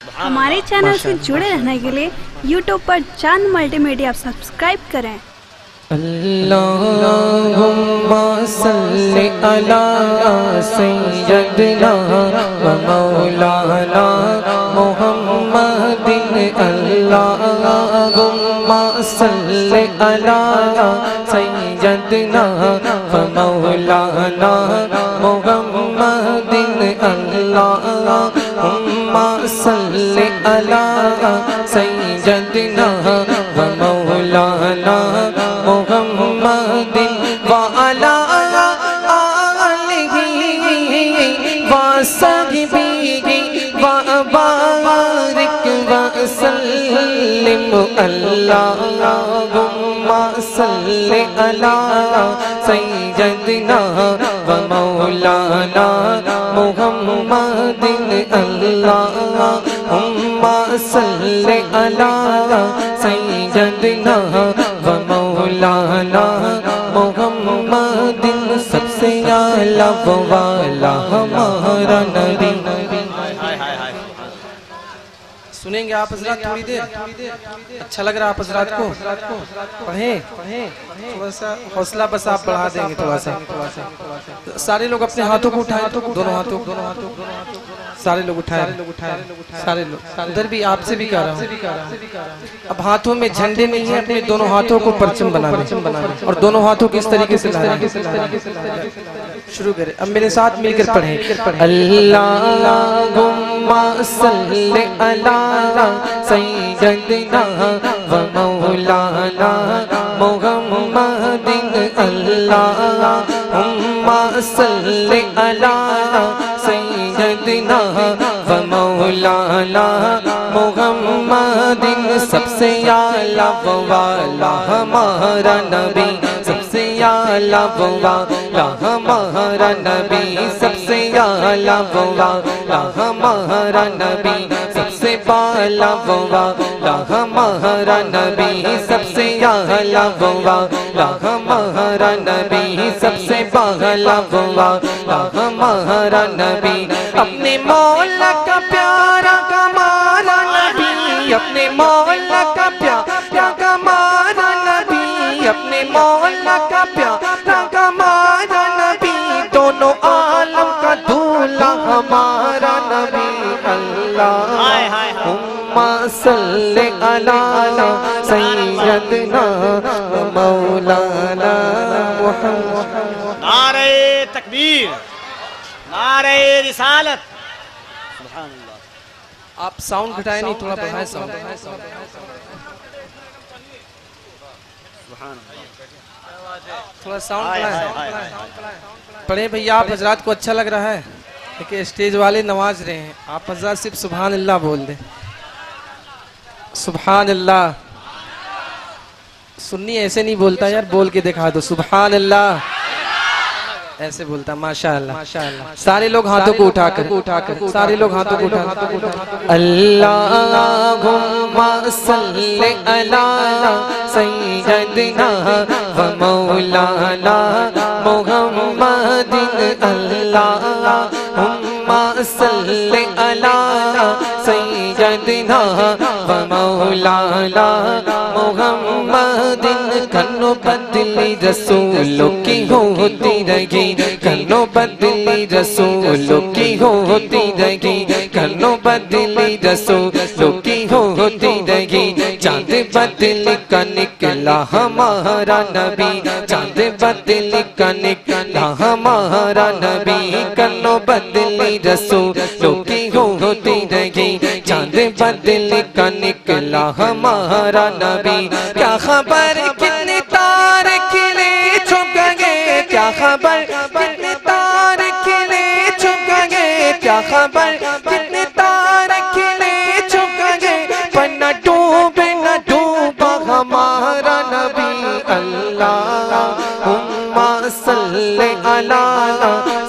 हमारे चैनल से जुड़े रहने के लिए YouTube पर चांद मल्टीमीडिया सब्सक्राइब करें। अल्लाहुम्मा सल्लि अला सय्यदना व मौलाना मुहम्मदिन। अल्लाहुम्मा सल्लि अला सय्यदना व मौलाना मुहम्मदिन। अल्लाहुम्मा सल्लि अला सय्यदना व मौलाना मुहम्मदिन व अला आलिहि व सहबिहि व बारिक व सल्लिम। अल्लाहुम्मा सल्लि अला सय्यदना व मौलाना मुहम्मदिन। अल्लाहुम्मा सल्लि अला सय्यदना व मौलाना मुहम्मदिन। सबसे आला वो वाला हमारा नबी। सुनेंगे आप हजरात थोड़ी देर? अच्छा लग रहा है आप हजरात को? पढ़ें थोड़ा सा हौसला बस आप बढ़ा देंगे थोड़ा सा। सारे लोग अपने हाथों को उठाएं, दोनों हाथों सारे लोग उठाए, सारे लोग उधर भी आपसे भी कह रहा हूँ। अब हाथों में झंडे नहीं है, अपने दोनों हाथों को परचम बनाना और दोनों हाथों को इस तरीके से शुरू करें। अब मेरे साथ मिलकर पढ़ें। अल्लाहुम्मा सल्लि अला सय्यदना व मौलाना मुहम्मदिन। अल्लाहुम्मा सल्लि अला सय्यदना व मौलाना मुहम्मदिन। सबसे आला वो वाला हमारा नबी, सबसे आला वो वाला हमारा नबी, सबसे आला वो वाला हमारा नबी, सबसे बाला वो वाला हमारा नबी, सबसे आला वो वाला हमारा नबी, सबसे बाला वो वाला हमारा नबी। अपने मौला का प्यारा कमारा नबी, अपने मौला का प्यारा कमारा नबी, अपने मौला का प्यारा कमारा नबी, दोनों आलम का दूल्हा हमारा नबी। अल्लाहुम्मा सल्लि अला सय्यदना मौलाना मुहम्मद। नारे तकबीर, नारे रिसालत। सुभान अल्लाह। आप साउंड घटाए नहीं, थोड़ा बढ़ाए साउंड। थोड़ा साउंड बढ़ाए। पढ़े भैया। आप हजरात को अच्छा लग रहा है? देखिए स्टेज वाले नवाज रहे हैं, आप हजरात सिर्फ सुभान अल्लाह बोल दें। सुभान अल्लाह। सुन्नी ऐसे नहीं बोलता यार, बोल के दिखा दो सुभान अल्लाह, ऐसे बोलता। माशाअल्लाह माशाअल्लाह। सारे लोग हाथों को उठाकर सारे लोग हाथों को उठाकर अल्लाहुम्मा सल्लि अला सय्यदना व मौलाना मुहम्मदिन। अल्लाहुम्मा सल्लि अला सय्यदना व मौलाना मुहम्मदिन। कन्नो बदली रसूलों की होती रही, कन्नो बदली रसूलों की होती रही, कन्नो बदली रसूलों की होती रही। चांद बदली का निकला हमारा नबी, चांद बदली का निकला हमारा नबी, कन्नो बदली रसूलों की होती रही, चांद बदली का निकला हमारा नबी। क्या खबर कितने तारे खिले छुप गए, क्या खबर कितने तारे खिले छुप गए, क्या खबर कितने तारे खिले छुप गए, पर न डूबे न डूबा हमारा नबी। अल्लाहुम्मा सल्लि अला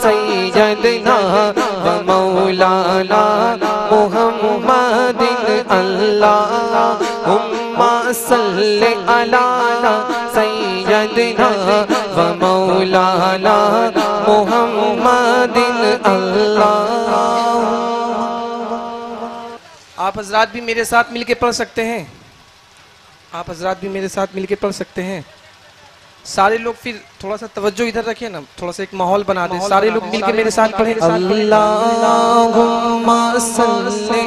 सय्यदना व मौलाना मुहम्मदिन। अल्लाहुम्मा सल्लि अला सय्यदना व मौलाना मुहम्मदिन। अल्लाह आप हजरात भी मेरे साथ मिलके पढ़ सकते हैं, आप हजरात भी मेरे साथ मिलके पढ़ सकते हैं। सारे लोग फिर थोड़ा सा तवज्जो इधर रखें ना, थोड़ा सा एक माहौल बना दें, सारे लोग मिलके मेरे साथ पढ़ें। अल्लाहुम्मा सल्ली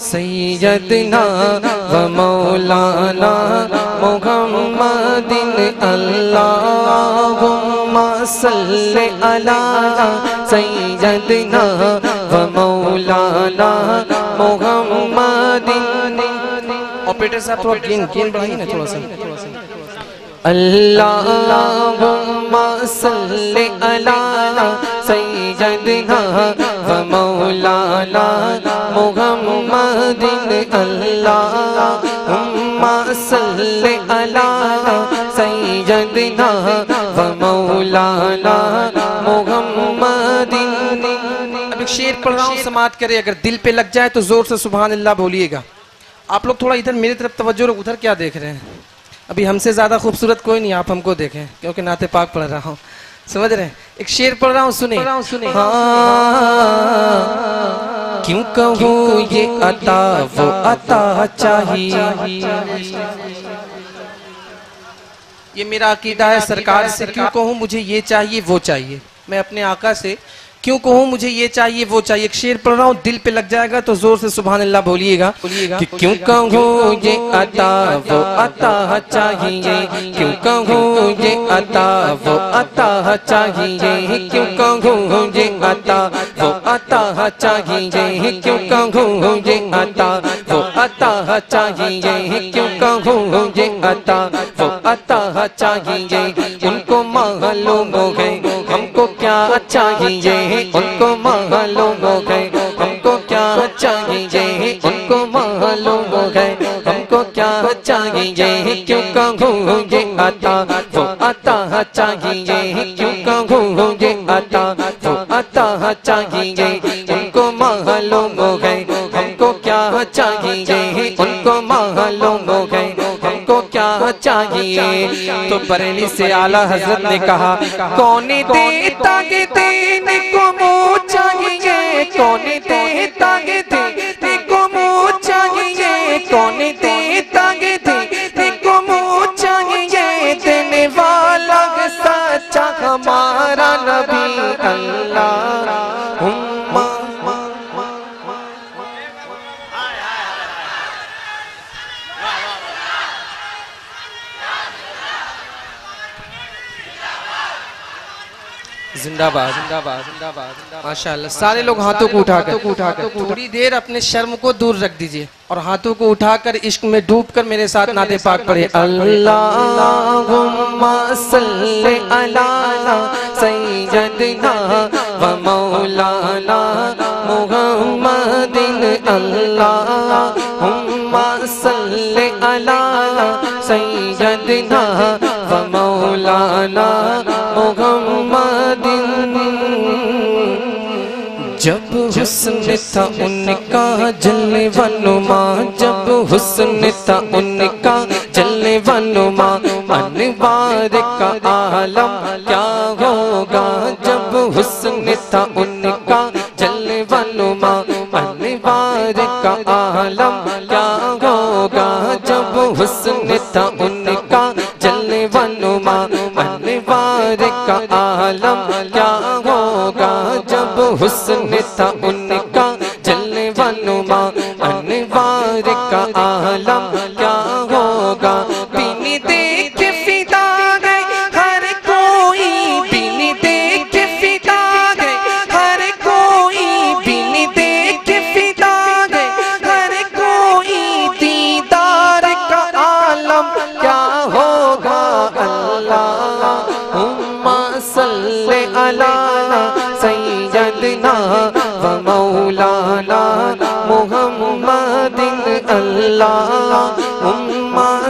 सैयदना व मौलाना मुहम्मदिन अल्लाहुम्मा सल्ली अला सैयदना व मौलाना मुहम्मदिन। ऑपरेटर साहब थोड़ा गेन बढ़ाइए ना थोड़ा सा। अल्लाहुम्मा सल्ली अला सैयदना व मौलाना मुहम्मदिन अल्लाहुम्मा सल्ली अला सैयदना व मौलाना मुहम्मदिन। अब एक शेर पढ़ रहा हूँ, समात करे, अगर दिल पे लग जाए तो जोर से सुभान अल्लाह बोलिएगा। आप लोग थोड़ा इधर मेरी तरफ तवज्जो, उधर क्या देख रहे हैं? अभी हमसे ज्यादा खूबसूरत कोई नहीं, आप हमको देखें क्योंकि नाते पाक पढ़ रहा हूँ, समझ रहे हैं? एक शेर पढ़ रहा हूँ, सुने। हाँ, क्यों कहूँ ये अता वो अता चाहिए, ये मेरा अकीदा है सरकार से। क्यों कहूँ मुझे ये चाहिए वो चाहिए, मैं अपने आका से क्यों कहूँ मुझे ये चाहिए वो चाहिए। एक शेर पढ़ रहा हूँ, दिल पे लग जाएगा तो जोर से सुभान अल्लाह बोलिएगा। कि क्यों कहूँ ये अता वो अता चाहिए, क्यों कहूँ ये अता वो अता चाहिए, क्यों कहूँ ये अता वो अता चाहिए, क्यों कहूँ ये अता वो अता चाहिए, क्यों कहूँ ये अता वो अता चाहिए। उनको मालूम हो गए हमको क्या चाहिए, उनको मालूम हो गए हमको क्या चाहिए, उनको मालूम हो गए हमको क्या चाहिए। क्यों कहूँ ये अता वो अता चाहिए, क्यों कहूँ ये अता वो अता चाहिए। उनको मालूम हो गए हमको क्या चाहिए, उनको मालूम हो गए हमको क्या चाहिए। तो बरेली से आला हजरत ने कहा, कौन देता के देने को मुँह चाहिए, कौन देता के देने को मुँह चाहिए, कौन देता के देने को मुँह चाहिए। देने वाला सच्चा हमारा नबी अल्लाहुम्मा। जिंदाबाद जिंदाबाद जिंदाबाद। माशाअल्लाह, सारे लोग हाथों को उठाकर थोड़ी देर अपने शर्म को दूर रख दीजिए और हाथों को उठाकर इश्क में डूबकर मेरे साथ नाते पाक पढ़े। अल्लाहुम्मा सल्ली अला सैयदना व मौलाना मुहम्मदिन अल्लाहुम्मा सल्ली अला सैयदना व मौलाना मुहम्मदिन। जब हुस्न था उनका जलने वनुमा, जब हुस्न था उनका जलने वनुमा, अनवार का आलम क्या होगा। जब हुस्न था उनका जलने वनुमा, अनवार का आलम क्या होगा। जब हुस्न था उनका जलने वनुमा, अनवार का आलम क्या होगा। जब हुस्न था उनका जलने वनुमा, अनवार का आलम क्या होगा। बिन देख फिदा गए हर कोई, बिन देख फिदा गए हर कोई, बिन देख फिदा गए हर कोई। दीदार का आलम क्या होगा। अल्लाहुम्मा सल्ली अला सैयदना व मौलाना मुहम्मदिन अल्लाहुम्मा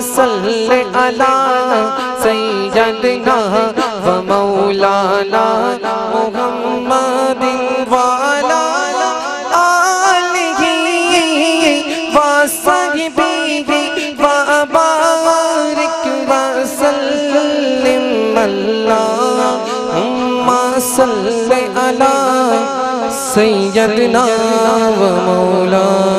सल्ली अला सैयदना व मौलाना मुहम्मदिन वाला आलिही व सहबिही व बारिक व सल्लिम अल्लाहुम्मा सल्ली अला सैयदना व मौलाना।